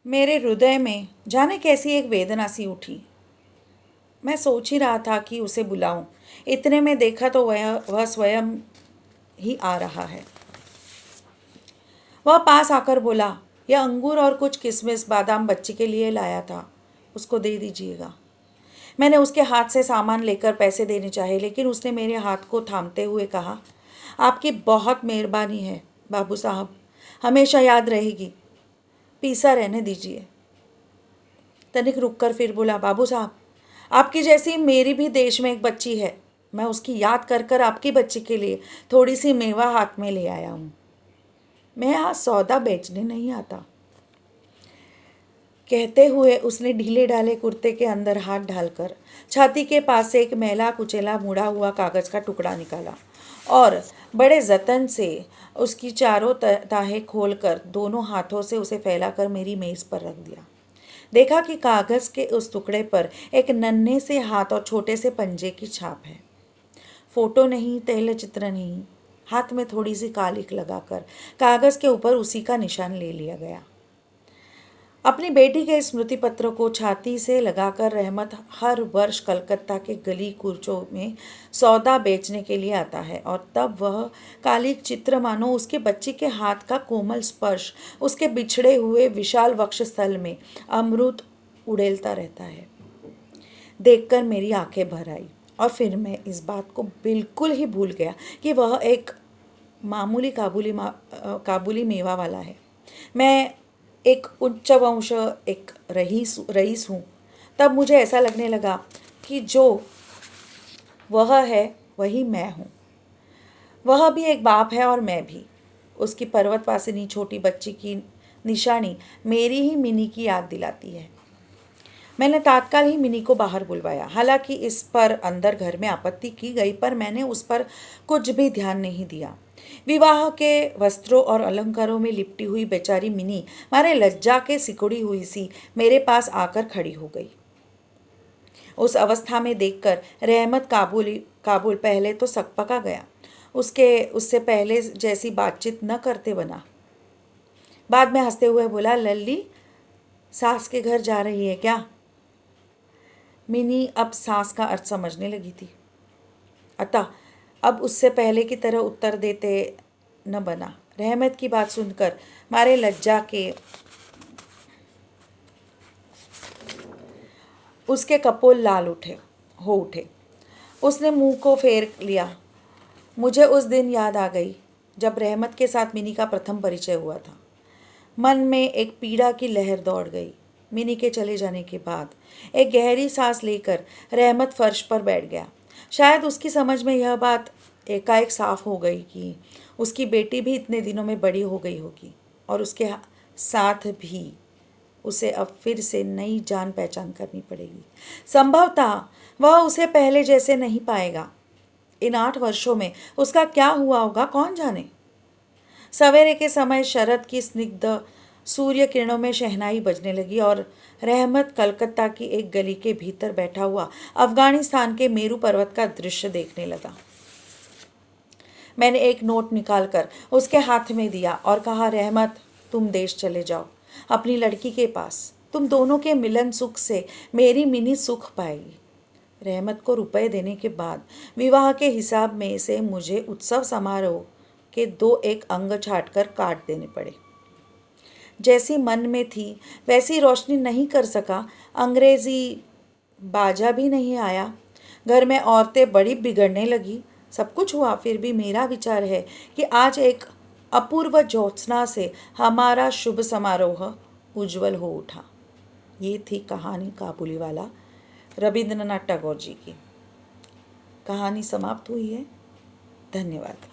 मेरे हृदय में जाने कैसी एक वेदना सी उठी। मैं सोच ही रहा था कि उसे बुलाऊं। इतने में देखा तो वह स्वयं ही आ रहा है। वह पास आकर बोला, यह अंगूर और कुछ किशमिश बादाम बच्ची के लिए लाया था, उसको दे दीजिएगा। मैंने उसके हाथ से सामान लेकर पैसे देने चाहे, लेकिन उसने मेरे हाथ को थामते हुए कहा, आपकी बहुत मेहरबानी है बाबू साहब, हमेशा याद रहेगी, पीसा रहने दीजिए। तनिक रुककर फिर बोला, बाबू साहब, आपकी जैसी मेरी भी देश में एक बच्ची है, मैं उसकी याद कर कर आपकी बच्ची के लिए थोड़ी सी मेवा हाथ में ले आया हूँ। मैं यहाँ सौदा बेचने नहीं आता। कहते हुए उसने ढीले ढाले कुर्ते के अंदर हाथ डालकर छाती के पास से एक मैला कुचेला मुड़ा हुआ कागज का टुकड़ा निकाला और बड़े जतन से उसकी चारों ताहें खोलकर दोनों हाथों से उसे फैलाकर मेरी मेज पर रख दिया। देखा कि कागज के उस टुकड़े पर एक नन्हे से हाथ और छोटे से पंजे की छाप है। फोटो नहीं, तैलचित्र नहीं, हाथ में थोड़ी सी कालिख लगाकर कागज के ऊपर उसी का निशान ले लिया गया। अपनी बेटी के स्मृति पत्र को छाती से लगाकर रहमत हर वर्ष कलकत्ता के गली कूचों में सौदा बेचने के लिए आता है, और तब वह कालिक चित्र मानो उसके बच्ची के हाथ का कोमल स्पर्श उसके बिछड़े हुए विशाल वक्षस्थल में अमृत उड़ेलता रहता है। देखकर मेरी आंखें भर आई और फिर मैं इस बात को बिल्कुल ही भूल गया कि वह एक मामूली काबुली मेवा वाला है। मैं एक उच्च वंश एक रईस हूँ। तब मुझे ऐसा लगने लगा कि जो वह है वही मैं हूँ। वह भी एक बाप है और मैं भी। उसकी पर्वतवासिनी छोटी बच्ची की निशानी मेरी ही मिनी की याद दिलाती है। मैंने तात्काल ही मिनी को बाहर बुलवाया। हालांकि इस पर अंदर घर में आपत्ति की गई, पर मैंने उस पर कुछ भी ध्यान नहीं दिया। विवाह के वस्त्रों और अलंकारों में लिपटी हुई बेचारी मिनी मारे लज्जा के सिकुड़ी हुई सी मेरे पास आकर खड़ी हो गई। उस अवस्था में देखकर रहमत काबुल पहले तो सकपका गया। उससे पहले जैसी बातचीत न करते बना। बाद में हंसते हुए बोला, लल्ली सास के घर जा रही है क्या? मिनी अब सास का अर्थ समझने लगी थी, अतः अब उससे पहले की तरह उत्तर देते न बना। रहमत की बात सुनकर मारे लज्जा के उसके कपोल लाल हो उठे। उसने मुंह को फेर लिया। मुझे उस दिन याद आ गई जब रहमत के साथ मिनी का प्रथम परिचय हुआ था। मन में एक पीड़ा की लहर दौड़ गई। मिनी के चले जाने के बाद एक गहरी सांस लेकर रहमत फर्श पर बैठ गया। शायद उसकी समझ में यह बात एकाएक साफ हो गई कि उसकी बेटी भी इतने दिनों में बड़ी हो गई होगी, और उसके साथ भी उसे अब फिर से नई जान पहचान करनी पड़ेगी। संभवतः वह उसे पहले जैसे नहीं पाएगा। इन 8 वर्षों में उसका क्या हुआ होगा कौन जाने। सवेरे के समय शरद की स्निग्ध सूर्य किरणों में शहनाई बजने लगी और रहमत कलकत्ता की एक गली के भीतर बैठा हुआ अफगानिस्तान के मेरू पर्वत का दृश्य देखने लगा। मैंने एक नोट निकालकर उसके हाथ में दिया और कहा, रहमत, तुम देश चले जाओ अपनी लड़की के पास। तुम दोनों के मिलन सुख से मेरी मिनी सुख पाएगी। रहमत को रुपए देने के बाद विवाह के हिसाब में से मुझे उत्सव समारोह के 2-1 अंग छाटकर काट देने पड़े। जैसी मन में थी वैसी रोशनी नहीं कर सका। अंग्रेजी बाजा भी नहीं आया। घर में औरतें बड़ी बिगड़ने लगी। सब कुछ हुआ, फिर भी मेरा विचार है कि आज एक अपूर्व ज्योत्सना से हमारा शुभ समारोह उज्जवल हो उठा। ये थी कहानी काबुली वाला रविंद्रनाथ टैगोर जी की। कहानी समाप्त हुई है। धन्यवाद।